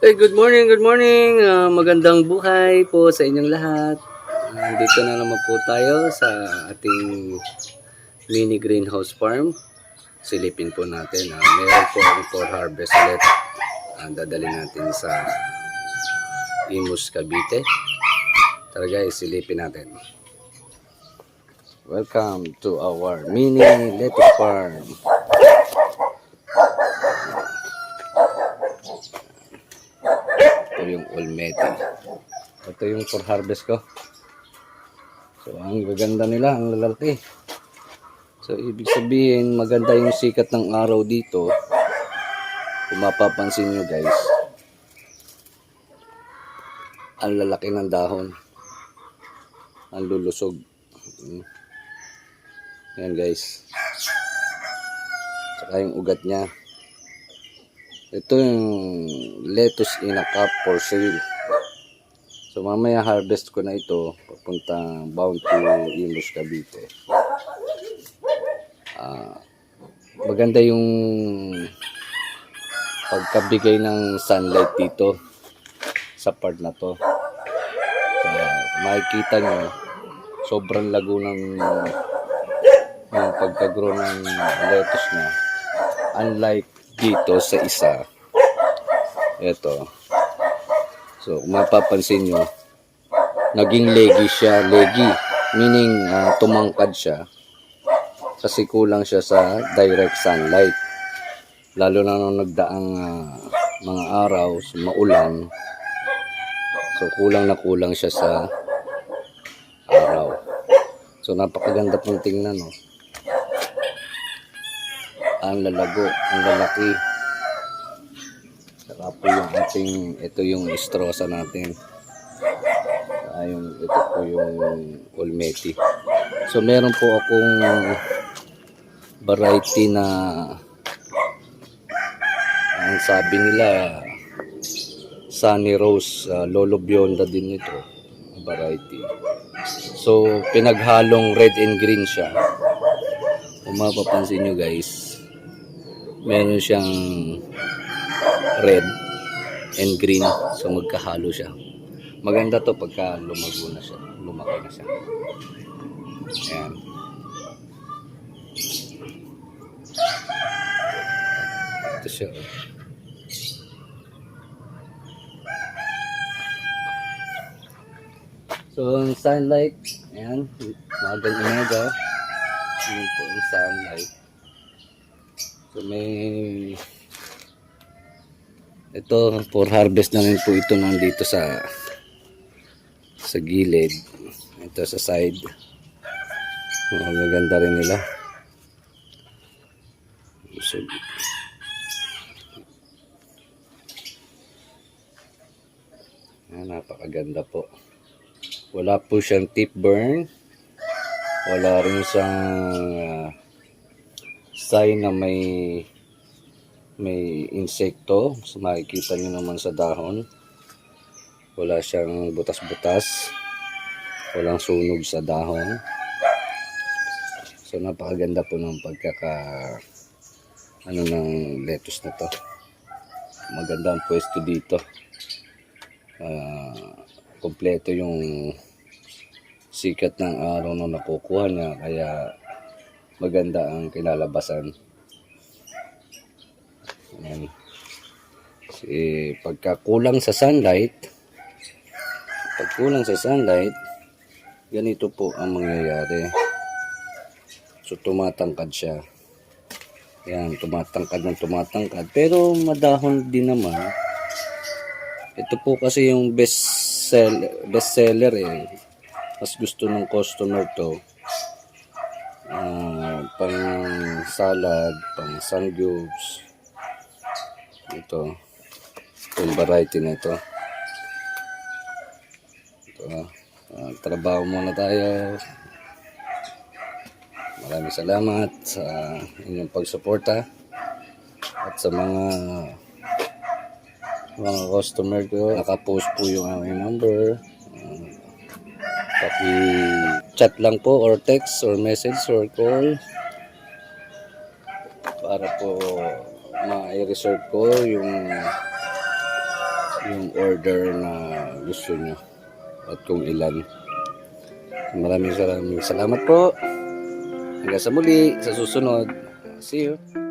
Good morning, good morning. Magandang buhay po sa inyong lahat. Dito na naman po tayo sa ating mini greenhouse farm. Silipin po natin. Meron po ang for harvest ulit. Dadali natin sa Imus, Cavite. Tara guys, silipin natin. Welcome to our mini lettuce farm. Ito yung Olmete. Ito yung for harvest ko. So, ang gaganda nila, ang lalaki. So, ibig sabihin, maganda yung sikat ng araw dito. Kung mapapansin nyo guys, ang lalaki ng dahon. Ang lulusog. Yan guys. Saka yung ugat niya. Ito yung lettuce in a cup for sale. So mamaya harvest ko na ito papunta bound to Imus, Cavite. Maganda yung pagkabigay ng sunlight dito sa part na to. Makikita nyo sobrang lago ng pagka-grow ng lettuce niya, unlike dito sa isa. Ito. So, kung mapapansin nyo, naging leggy siya. Leggy. Meaning, tumangkad siya. Kasi kulang siya sa direct sunlight. Lalo na nung nagdaang mga araw, maulan. So, kulang na kulang siya sa araw. So, napakaganda pong tingnan, no? Ang lalago, ang lalaki. Saka po yung ating, ito yung istrosa natin. Ito po yung Olmete. So meron po akong variety na ang sabi nila Sunny Rose, Lolo Bionda din ito, variety. So pinaghalong red and green siya. Kung mapapansin nyo guys, meron siyang red and green, so magkahalo siya. Maganda to pagka lumago na siya, lumaki na siya. Ayan. Ito siya. So ang sunlight, ayan, magang umaga. Ayan po ang sunlight. So may ito for harvest na rin po ito nandito sa gilid. Ito sa side. Ang ganda rin nila. So, napakaganda po. Wala po siyang tip burn. Wala rin siyang sign na may insekto. So, makikita nyo naman sa dahon. Wala siyang butas-butas. Walang sunog sa dahon. So, napakaganda po ng ng lettuce na to. Maganda ang pwesto dito. Kompleto yung sikat ng araw na nakukuha niya. Kaya maganda ang kinalabasan. Ayan. Kasi pagka kulang sa sunlight, ganito po ang mangyayari. So tumatangkad siya. Ayan, tumatangkad. Pero madahon din naman. Ito po kasi yung best seller eh. Mas gusto ng customer to. Pang salad, pang sangyups. Ito yung variety na ito. Trabaho muna tayo. Maraming salamat sa inyong pagsuporta at sa mga customer ko. Nakapost po yung aming number. Chat lang po or text or message or call para po ma-reserve ko yung yung order na gusto nyo at kung ilan. Maraming salamat po. Hanggang sa muli, sa susunod. See you.